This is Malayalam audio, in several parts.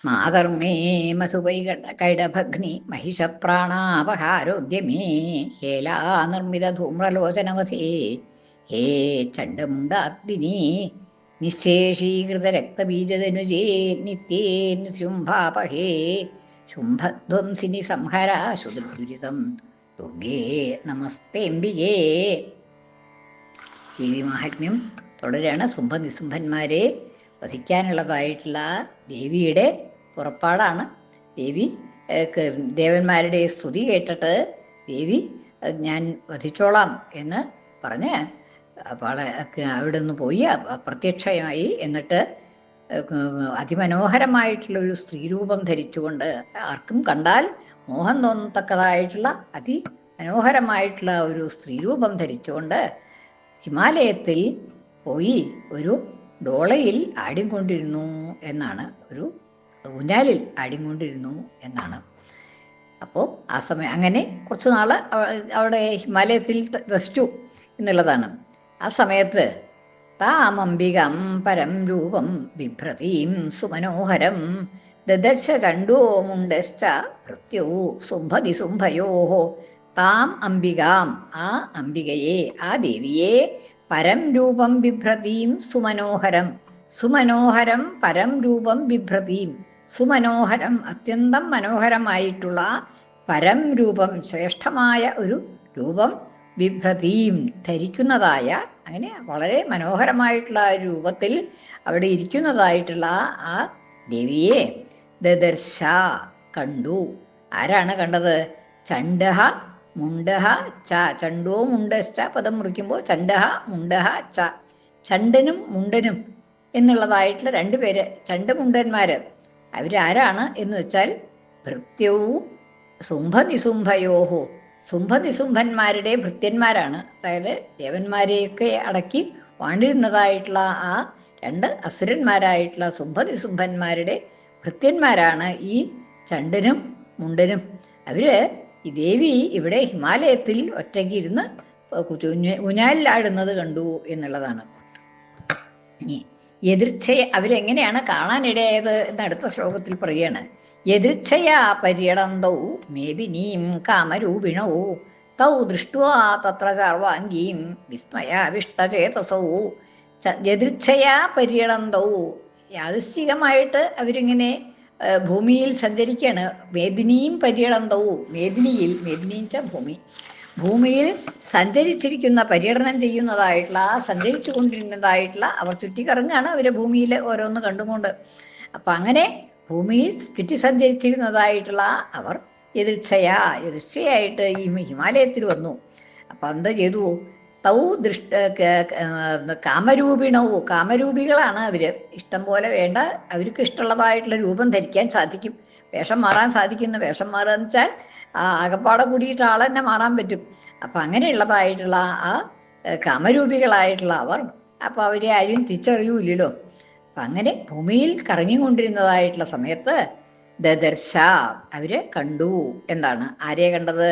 മാതർമേ മസുപൈ കൈഡഭഗ്നി മഹിഷപ്രാണാപഹാരോദ്യമേ ഹേലാ നിർമ്മിത ധൂമ്രലോചനവധേ ഹേ ചണ്ഡമുണ്ടാഗ്നി നിശേഷീകൃത രക്തബീജതനുജേ നിത്യേ ശുംഭാപഹേ ശുംഭധ്വംസിനി സംഹര ശുദുരിതം ദുർഗേ നമസ്തേംബികേ. ദേവീമാഹാത്മ്യം തുടരാണ്. ശുംഭനിശുംഭന്മാരെ വധിക്കാനുള്ളതായിട്ടുള്ള ദേവിയുടെ പുറപ്പാടാണ്. ദേവി ദേവന്മാരുടെ സ്തുതി കേട്ടിട്ട് ദേവി ഞാൻ വധിച്ചോളാം എന്ന് പറഞ്ഞ് അവിടെ നിന്ന് പോയി അപ്രത്യക്ഷമായി. എന്നിട്ട് അതിമനോഹരമായിട്ടുള്ളൊരു സ്ത്രീരൂപം ധരിച്ചുകൊണ്ട് ആർക്കും കണ്ടാൽ മോഹം തോന്നത്തക്കതായിട്ടുള്ള അതിമനോഹരമായിട്ടുള്ള ഒരു സ്ത്രീരൂപം ധരിച്ചുകൊണ്ട് ഹിമാലയത്തിൽ പോയി ഒരു ഡോളയിൽ ആടിക്കൊണ്ടിരുന്നു എന്നാണ്, ഒരു ഊഞ്ഞാലിൽ ആടിക്കൊണ്ടിരുന്നു എന്നാണ്. അപ്പോൾ ആ സമയം അങ്ങനെ കുറച്ചു നാള് അവിടെ ഹിമാലയത്തിൽ വസിച്ചു എന്നുള്ളതാണ്. ആ സമയത്ത് താമംബികം പരം രൂപം ബിഭ്രതീം സുമനോഹരം ദദർശ ചണ്ഡോ മുണ്ടശ്ച ഭൃത്യൗ സുംഭതി സുംഭയോ. താം അംബികാം, ആ അംബികയെ, ആ ദേവിയെ, പരം രൂപം ബിഭ്രതീം സുമനോഹരം, സുമനോഹരം പരം രൂപം ബിഭ്രതീം, സുമനോഹരം അത്യന്തം മനോഹരമായിട്ടുള്ള പരം രൂപം ശ്രേഷ്ഠമായ ഒരു രൂപം, ബിഭ്രതീം ധരിക്കുന്നതായ, അങ്ങനെ വളരെ മനോഹരമായിട്ടുള്ള രൂപത്തിൽ അവിടെ ഇരിക്കുന്നതായിട്ടുള്ള ആ ദേവിയെ ദദർശ കണ്ടു. ആരാണ് കണ്ടത്? ചണ്ഡഹ മുണ്ടഹ ച, ചണ്ടോ മുണ്ടശ്ച പദം മുറിക്കുമ്പോൾ ചണ്ഡഹ മുണ്ടഹ ച, ചണ്ടനും മുണ്ടനും എന്നുള്ളതായിട്ടുള്ള രണ്ടുപേര്, ചണ്ടമുണ്ടന്മാര്. അവരാരാണ് എന്ന് വെച്ചാൽ ഭൃത്യവും ശുംഭനിശുംഭയോഹോ, ശുംഭനിശുംഭന്മാരുടെ ഭൃത്യന്മാരാണ്. അതായത് ദേവന്മാരെയൊക്കെ അടക്കി വാണ്ടിരുന്നതായിട്ടുള്ള ആ രണ്ട് അസുരന്മാരായിട്ടുള്ള ശുംഭനിശുംഭന്മാരുടെ ഭൃത്യന്മാരാണ് ഈ ചണ്ടനും മുണ്ടനും. അവര് ഈ ദേവി ഇവിടെ ഹിമാലയത്തിൽ ഒറ്റയ്ക്ക് ഇരുന്ന് ഊഞ്ഞാലിലാടുന്നത് കണ്ടു എന്നുള്ളതാണ്. യദൃച്ഛയ അവരെങ്ങനെയാണ് കാണാനിടയായത് എന്ന് അടുത്ത ശ്ലോകത്തിൽ പറയാണ്. യദൃച്ഛയാ പര്യടന്തൗ മേദിനീം കാമരൂപിണൗ തൗ ദൃഷ്ട്വാ തത്ര ചാർവാംഗീം വിസ്മയാവിഷ്ടചേതസൗ. യദൃച്ഛയാ പര്യടന്തൗ, യാദൃശ്ചികമായിട്ട് അവരിങ്ങനെ ഭൂമിയിൽ സഞ്ചരിക്കുകയാണ്. മേദിനിയും പര്യടന്തവും, മേദിനിയിൽ, മേദിനീച്ച ഭൂമി, ഭൂമിയിൽ സഞ്ചരിച്ചിരിക്കുന്ന, പര്യടനം ചെയ്യുന്നതായിട്ടുള്ള, സഞ്ചരിച്ചു കൊണ്ടിരുന്നതായിട്ടുള്ള, അവർ ചുറ്റിക്കറങ്ങാണ് അവർ ഭൂമിയിൽ ഓരോന്ന് കണ്ടുകൊണ്ട്. അപ്പം അങ്ങനെ ഭൂമിയിൽ ചുറ്റി സഞ്ചരിച്ചിരുന്നതായിട്ടുള്ള അവർ യദൃച്ഛയായിട്ട് ഈ ഹിമാലയത്തിൽ വന്നു. അപ്പം എന്താ ചെയ്തു? തൗ കാമരൂപിണവും, കാമരൂപികളാണ് അവര്. ഇഷ്ടം പോലെ വേണ്ട, അവർക്ക് ഇഷ്ടമുള്ളതായിട്ടുള്ള രൂപം ധരിക്കാൻ സാധിക്കും, വേഷം മാറാൻ സാധിക്കുന്നു. വേഷം മാറുക എന്ന് വെച്ചാൽ ആ ആകപ്പാടെ കൂടിയിട്ട് ആളെന്നെ മാറാൻ പറ്റും. അപ്പം അങ്ങനെയുള്ളതായിട്ടുള്ള ആ കാമരൂപികളായിട്ടുള്ള അവർ, അപ്പം അവരെ ആരും തിരിച്ചറിയൂല്ലല്ലോ. അപ്പം അങ്ങനെ ഭൂമിയിൽ കറങ്ങിക്കൊണ്ടിരുന്നതായിട്ടുള്ള സമയത്ത് ദദർശ അവര് കണ്ടു. എന്താണ്? ആരെയെ കണ്ടത്?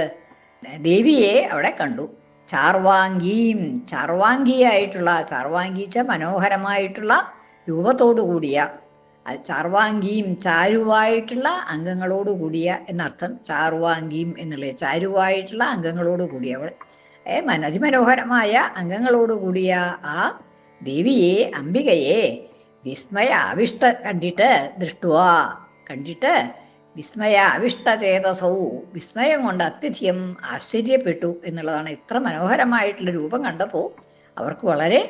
ദേവിയെ അവിടെ കണ്ടു. ചാർവാംഗീം, ചാർവാംഗിയായിട്ടുള്ള, ചാർവാംഗീച്ച മനോഹരമായിട്ടുള്ള രൂപത്തോടു കൂടിയ, ചാർവാംഗീം ചാരുവായിട്ടുള്ള അംഗങ്ങളോട് കൂടിയ എന്നർത്ഥം. ചാർവാംഗീം എന്നുള്ളത് ചാരുവായിട്ടുള്ള അംഗങ്ങളോട് കൂടിയവൾ, അതിമനോഹരമായ അംഗങ്ങളോട് കൂടിയ ആ ദേവിയെ, അംബികയെ വിസ്മയ ആവിഷ്ട കണ്ടിട്ട്, ദൃഷ്ടുവാ കണ്ടിട്ട്, വിസ്മയ അവിഷ്ടചേതസൗ, വിസ്മയം കൊണ്ട് അത്യധികം ആശ്ചര്യപ്പെട്ടു എന്നുള്ളതാണ്. ഇത്ര മനോഹരമായിട്ടുള്ള രൂപം കണ്ടപ്പോൾ അവർക്ക് വളരെ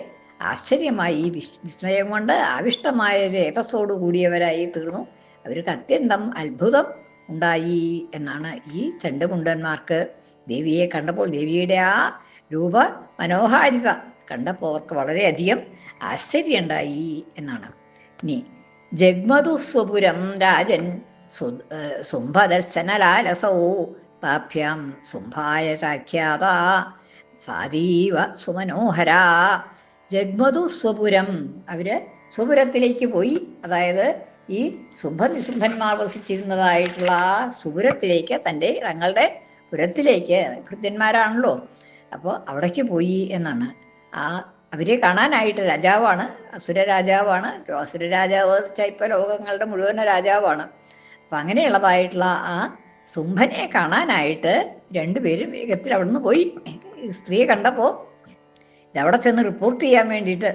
ആശ്ചര്യമായി. വിസ്മയം കൊണ്ട് ആവിഷ്ടമായ ചേതസ്സോടു കൂടിയവരായി തീർന്നു. അവർക്ക് അത്യന്തം അത്ഭുതം ഉണ്ടായി എന്നാണ് ഈ ചണ്ഡമുണ്ടന്മാർക്ക് ദേവിയെ കണ്ടപ്പോൾ, ദേവിയുടെ ആ രൂപ മനോഹാരിത കണ്ടപ്പോൾ അവർക്ക് വളരെയധികം ആശ്ചര്യം ഉണ്ടായി എന്നാണ്. ഇനി ജഗ്മതു സ്വപുരം രാജൻ ശുംഭദർശനലാലസൗ താഭ്യാം ശുംഭായ ചാഖ്യാത സാജീവ സുമനോഹര. ജഗ്മതു സ്വപുരം, അവര് സ്വപുരത്തിലേക്ക് പോയി. അതായത് ഈ ശുംഭനിശുംഭന്മാർ വസിച്ചിരുന്നതായിട്ടുള്ള ആ സുപുരത്തിലേക്ക്, തങ്ങളുടെ പുരത്തിലേക്ക്, ഭൃത്യന്മാരാണല്ലോ, അപ്പോൾ അവിടേക്ക് പോയി എന്നാണ്. അവരെ കാണാനായിട്ട് രാജാവാണ്, അസുര രാജാവാണ്. അസുര രാജാവ് ഇപ്പൊ ലോകങ്ങളുടെ മുഴുവൻ രാജാവാണ്. അപ്പം അങ്ങനെയുള്ളതായിട്ടുള്ള ആ ശുംഭനെ കാണാനായിട്ട് രണ്ടുപേരും വേഗത്തിൽ അവിടുന്ന് പോയി. സ്ത്രീയെ കണ്ടപ്പോൾ അവിടെ ചെന്ന് റിപ്പോർട്ട് ചെയ്യാൻ വേണ്ടിയിട്ട്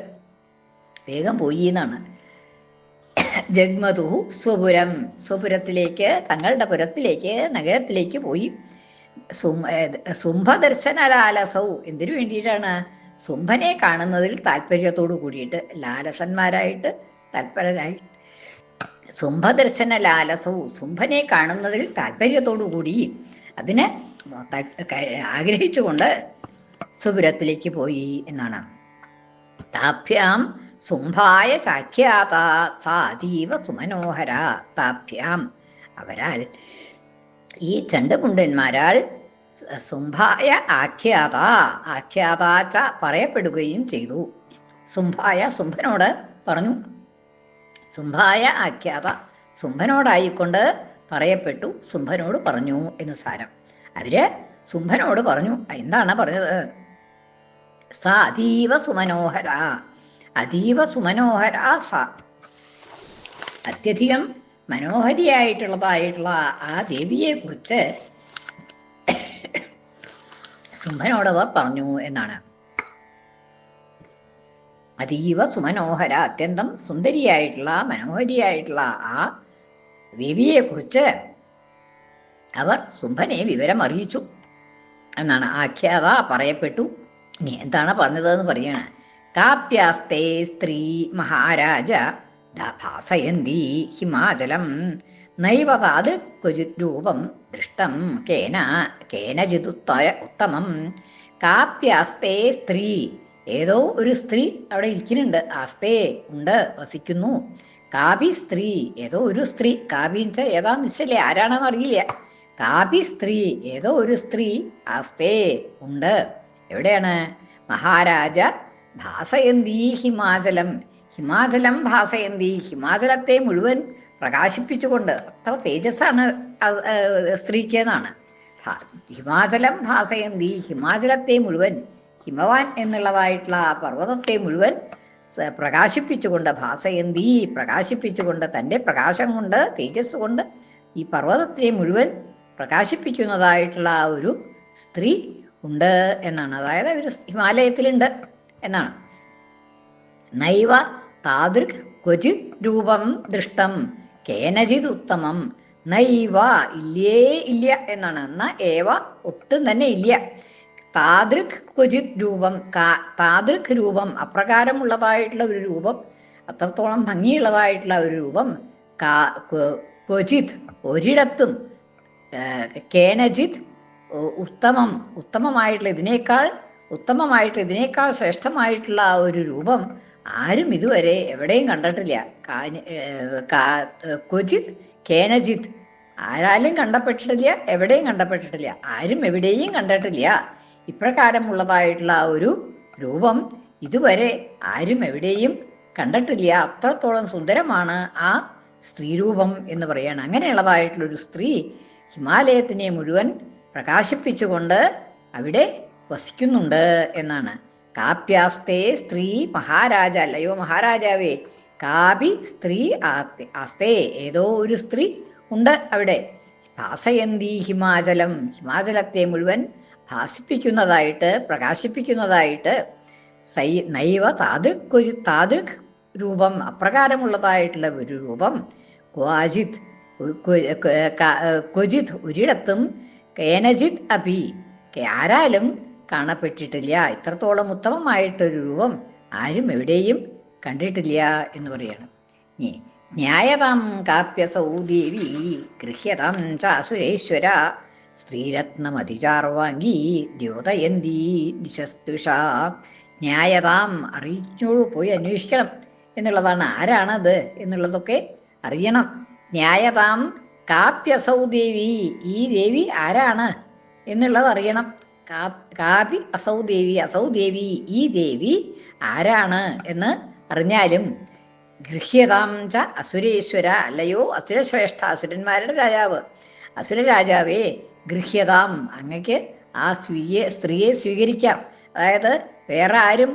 വേഗം പോയി എന്നാണ്. ജഗ്മതു സ്വപുരം, സ്വപുരത്തിലേക്ക്, തങ്ങളുടെ പുരത്തിലേക്ക്, നഗരത്തിലേക്ക് പോയി. ശുംഭദർശനലാലസൗ, എന്തിനു വേണ്ടിയിട്ടാണ്? ശുംഭനെ കാണുന്നതിൽ താല്പര്യത്തോടു കൂടിയിട്ട്, ലാലസന്മാരായിട്ട് തൽപരരായി. ശുംഭദർശന ലാലസവും, ശുംഭനെ കാണുന്നതിൽ താല്പര്യത്തോടു കൂടി അതിനെ ആഗ്രഹിച്ചുകൊണ്ട് സുപുരത്തിലേക്ക് പോയി എന്നാണ്. താഭ്യാം ശുംഭായ ചാഖ്യാത സാതീവ സുമനോഹര. താഭ്യാം, അവരാൽ, ഈ ചണ്ഡമുണ്ടന്മാരാൽ, ശുംഭായ ആഖ്യാത, ആഖ്യാതാച്ച പറയപ്പെടുകയും ചെയ്തു. ശുംഭായ, ശുംഭനോട് പറഞ്ഞു. ശുംഭായ ആഖ്യാത, ശുംഭനോടായിക്കൊണ്ട് പറയപ്പെട്ടു, ശുംഭനോട് പറഞ്ഞു എന്ന് സാരം. അവര് ശുംഭനോട് പറഞ്ഞു. എന്താണ് പറഞ്ഞത്? സ അതീവ സുമനോഹര, അതീവ സുമനോഹര സ, അത്യധികം മനോഹരിയായിട്ടുള്ളതായിട്ടുള്ള ആ ദേവിയെ കുറിച്ച് ശുംഭനോടവർ പറഞ്ഞു എന്നാണ്. അതീവ സുമനോഹര, അത്യന്തം സുന്ദരിയായിട്ടുള്ള മനോഹരിയായിട്ടുള്ള ആ ദേവിയെ കുറിച്ച് അവർ ശുംഭനെ വിവരം അറിയിച്ചു എന്നാണ്. ആഖ്യാത, പറയപ്പെട്ടു. ഇനി എന്താണ് പറഞ്ഞതെന്ന് പറയണ. കാപ്യാസ്തേ സ്ത്രീ മഹാരാജ ഭാസയന്തി ഹിമാചലം നൈവ താത് ക്വചിത് രൂപം ദൃഷ്ടം കേനചിതുത്തര ഉത്തമം. കാപ്യാസ്തേ സ്ത്രീ, ഏതോ ഒരു സ്ത്രീ അവിടെ ഇരിക്കുന്നുണ്ട്. ആസ്തേ, ഉണ്ട്, വസിക്കുന്നു. കാപി സ്ത്രീ, ഏതോ ഒരു സ്ത്രീ. കാപിച്ച ഏതാന്ന് വെച്ചല്ലേ, ആരാണെന്ന് അറിയില്ല. കാപി സ്ത്രീ, ഏതോ ഒരു സ്ത്രീ ആസ്തേ, ഉണ്ട്. എവിടെയാണ്? മഹാരാജ ഭാസയന്തി ഹിമാചലം, ഹിമാചലം ഭാസയന്തി, ഹിമാചലത്തെ മുഴുവൻ പ്രകാശിപ്പിച്ചുകൊണ്ട്, അത്ര തേജസ്സാണ് സ്ത്രീക്ക് എന്നാണ്. ഹിമാചലം ഭാസയന്തി, ഹിമാചലത്തെ മുഴുവൻ, ഹിമവാൻ എന്നുള്ളതായിട്ടുള്ള ആ പർവ്വതത്തെ മുഴുവൻ പ്രകാശിപ്പിച്ചുകൊണ്ട്, ഭാസയന്തി, പ്രകാശിപ്പിച്ചുകൊണ്ട്, തൻ്റെ പ്രകാശം കൊണ്ട്, തേജസ് കൊണ്ട് ഈ പർവ്വതത്തെ മുഴുവൻ പ്രകാശിപ്പിക്കുന്നതായിട്ടുള്ള ആ ഒരു സ്ത്രീ ഉണ്ട് എന്നാണ്. അതായത് ഒരു ഹിമാലയത്തിലുണ്ട് എന്നാണ്. നൈവ താദൃക് ക്വചിത് രൂപം ദൃഷ്ടം കേനചിത് ഉത്തമം. നൈവ, ഇല്ലേ, ഇല്ല എന്നാണ്. ന ഏവ, ഒട്ടും തന്നെ ഇല്ല. താദൃക് ക്വചിത് രൂപം, താദൃക് രൂപം, അപ്രകാരമുള്ളതായിട്ടുള്ള ഒരു രൂപം, അത്രത്തോളം ഭംഗിയുള്ളതായിട്ടുള്ള ഒരു രൂപം, ക്വചിത്, ഒരിടത്തും, കേനചിത്, ഉത്തമം, ഉത്തമമായിട്ടുള്ള ഇതിനേക്കാൾ, ഉത്തമമായിട്ടുള്ള ഇതിനേക്കാൾ ശ്രേഷ്ഠമായിട്ടുള്ള ആ ഒരു രൂപം ആരും ഇതുവരെ എവിടെയും കണ്ടിട്ടില്ല. ക്വചിത് കേനചിത്, ആരാലും കണ്ടപ്പെട്ടിട്ടില്ല, എവിടെയും കണ്ടപ്പെട്ടിട്ടില്ല, ആരും എവിടെയും കണ്ടിട്ടില്ല. ഇപ്രകാരമുള്ളതായിട്ടുള്ള ആ ഒരു രൂപം ഇതുവരെ ആരും എവിടെയും കണ്ടിട്ടില്ല. അത്രത്തോളം സുന്ദരമാണ് ആ സ്ത്രീരൂപം എന്ന് പറയാണ്. അങ്ങനെയുള്ളതായിട്ടുള്ളൊരു സ്ത്രീ ഹിമാലയത്തിനെ മുഴുവൻ പ്രകാശിപ്പിച്ചുകൊണ്ട് അവിടെ വസിക്കുന്നുണ്ട് എന്നാണ്. കാപ്യാസ്തേ സ്ത്രീ മഹാരാജ, അല്ലയോ മഹാരാജാവേ, കാപി സ്ത്രീ ആസ്തേ, ഏതോ ഒരു സ്ത്രീ ഉണ്ട് അവിടെ. ഭാസയന്തി ഹിമാചലം, ഹിമാചലത്തെ മുഴുവൻ ഭാസിപ്പിക്കുന്നതായിട്ട്, പ്രകാശിപ്പിക്കുന്നതായിട്ട്. നൈവ താദൃക് താദൃക് രൂപം, അപ്രകാരമുള്ളതായിട്ടുള്ള ഒരു രൂപം. ക്വാചിത്, ക്വചിത്, ഒരിടത്തും. കേനചിത് അപി, ആരാലും കാണപ്പെട്ടിട്ടില്ല. ഇത്രത്തോളം ഉത്തമമായിട്ടൊരു രൂപം ആരും എവിടെയും കണ്ടിട്ടില്ല എന്ന് പറയാണ്. ന്യായതാം കാപ്യസൗ ദേവി ഗൃഹ്യതാം ചാസുരേശ്വര സ്ത്രീരത്നമതിചാർവാംഗീ ദ്യോതയന്തി ദിശസ്തുഷ. ന്യായതാം, അറിയിച്ചോളൂ, പോയി അന്വേഷിക്കണം എന്നുള്ളതാണ്. ആരാണത് എന്നുള്ളതൊക്കെ അറിയണം. ന്യായതാം കാപ്യസൗ ദേവി, ഈ ദേവി ആരാണ് എന്നുള്ളത് അറിയണം. കാപി അസൗ ദേവി, അസൗ ദേവി, ഈ ദേവി ആരാണ് എന്ന് അറിഞ്ഞാലും. ഗൃഹ്യതാം ച അസുരേശ്വര, അല്ലയോ അസുരശ്രേഷ്ഠ, അസുരന്മാരുടെ രാജാവ്, അസുരരാജാവേ, ഗൃഹ്യതാം, അങ്ങക്ക് ആ സ്ത്രീയെ സ്വീകരിക്കാം. അതായത് വേറെ ആരും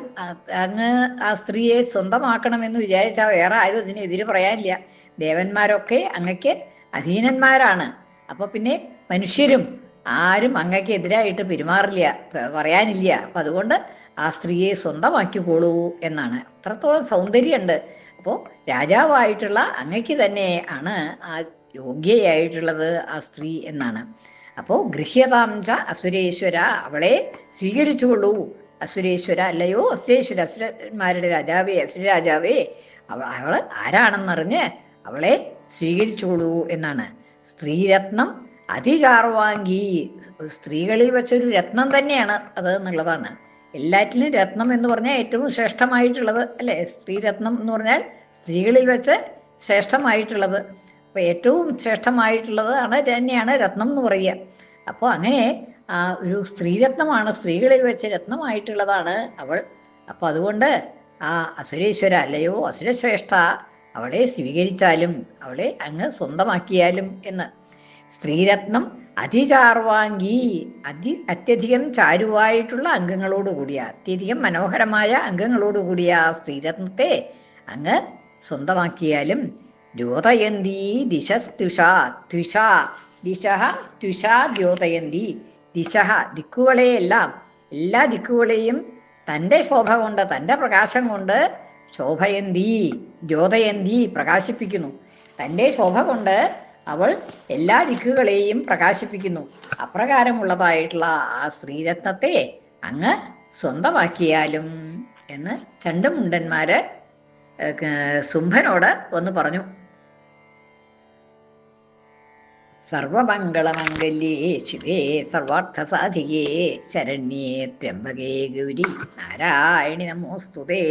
അങ്ങ് ആ സ്ത്രീയെ സ്വന്തമാക്കണമെന്ന് വിചാരിച്ചാൽ വേറെ ആരും ഇതിനെതിരെ പറയാനില്ല. ദേവന്മാരൊക്കെ അങ്ങക്ക് അധീനന്മാരാണ്. അപ്പൊ പിന്നെ മനുഷ്യരും ആരും അങ്ങക്ക് എതിരായിട്ട് പെരുമാറില്ല, പറയാനില്ല. അപ്പൊ അതുകൊണ്ട് ആ സ്ത്രീയെ സ്വന്തമാക്കിക്കോളൂ എന്നാണ്. അത്രത്തോളം സൗന്ദര്യമുണ്ട്. അപ്പോൾ രാജാവായിട്ടുള്ള അങ്ങക്ക് തന്നെ ആണ് ആ യോഗ്യയായിട്ടുള്ളത് ആ സ്ത്രീ എന്നാണ്. അപ്പോൾ ഗൃഹ്യതാംച അസുരേശ്വര, അവളെ സ്വീകരിച്ചുകൊള്ളൂ. അസുരേശ്വര അല്ലയോ അസുരേശ്വര, അസുരന്മാരുടെ രാജാവേ, അസുരരാജാവേ, അവൾ ആരാണെന്നറിഞ്ഞ് അവളെ സ്വീകരിച്ചുകൊള്ളൂ എന്നാണ്. സ്ത്രീരത്നം അതിചാർവാങ്കി, സ്ത്രീകളിൽ വെച്ചൊരു രത്നം തന്നെയാണ് അത് എന്നുള്ളതാണ്. എല്ലാറ്റിലും രത്നം എന്ന് പറഞ്ഞാൽ ഏറ്റവും ശ്രേഷ്ഠമായിട്ടുള്ളത് അല്ലേ? സ്ത്രീരത്നം എന്ന് പറഞ്ഞാൽ സ്ത്രീകളിൽ വെച്ച് ശ്രേഷ്ഠമായിട്ടുള്ളത്. അപ്പൊ ഏറ്റവും ശ്രേഷ്ഠമായിട്ടുള്ളത് തന്നെയാണ് രത്നം എന്ന് പറയുക. അപ്പോൾ അങ്ങനെ ആ ഒരു സ്ത്രീരത്നമാണ്, സ്ത്രീകളിൽ വെച്ച് രത്നമായിട്ടുള്ളതാണ് അവൾ. അപ്പൊ അതുകൊണ്ട് ആ അസുരേശ്വര അല്ലയോ അസുരശ്രേഷ്ഠ, അവളെ സ്വീകരിച്ചാലും അവളെ അങ്ങ് സ്വന്തമാക്കിയാലും എന്ന്. സ്ത്രീരത്നം അതിചാർവാങ്കി, അത്യധികം ചാരുവായിട്ടുള്ള അംഗങ്ങളോടുകൂടിയ, അത്യധികം മനോഹരമായ അംഗങ്ങളോടുകൂടിയ ആ സ്ത്രീരത്നത്തെ അങ്ങ് സ്വന്തമാക്കിയാലും. ദ്യോതയന്തി ദിശസ്തുഷ, ത്വിഷ ദിശഃ ത്വിഷ ദ്യോതയന്തി, ദിശഃ ദിക്കുകളെയെല്ലാം, എല്ലാ ദിക്കുകളെയും തൻ്റെ ശോഭ കൊണ്ട്, തൻ്റെ പ്രകാശം കൊണ്ട് ശോഭയന്തി ദ്യോതയന്തി പ്രകാശിപ്പിക്കുന്നു. തൻ്റെ ശോഭ കൊണ്ട് അവൾ എല്ലാ ദിക്കുകളെയും പ്രകാശിപ്പിക്കുന്നു. അപ്രകാരമുള്ളതായിട്ടുള്ള ആ സ്ത്രീരത്നത്തെ അങ്ങ് സ്വന്തമാക്കിയാലും എന്ന് ചണ്ടമുണ്ടന്മാര് ശുംഭനോട് ഒന്ന് പറഞ്ഞു. സർവമംഗളമംഗല്യേ ശിവേ സർവാർത്ഥസാധികേ ശരണ്യേ ത്രയംബകേ ഗൗരി നാരായണി നമോസ്തുതേ.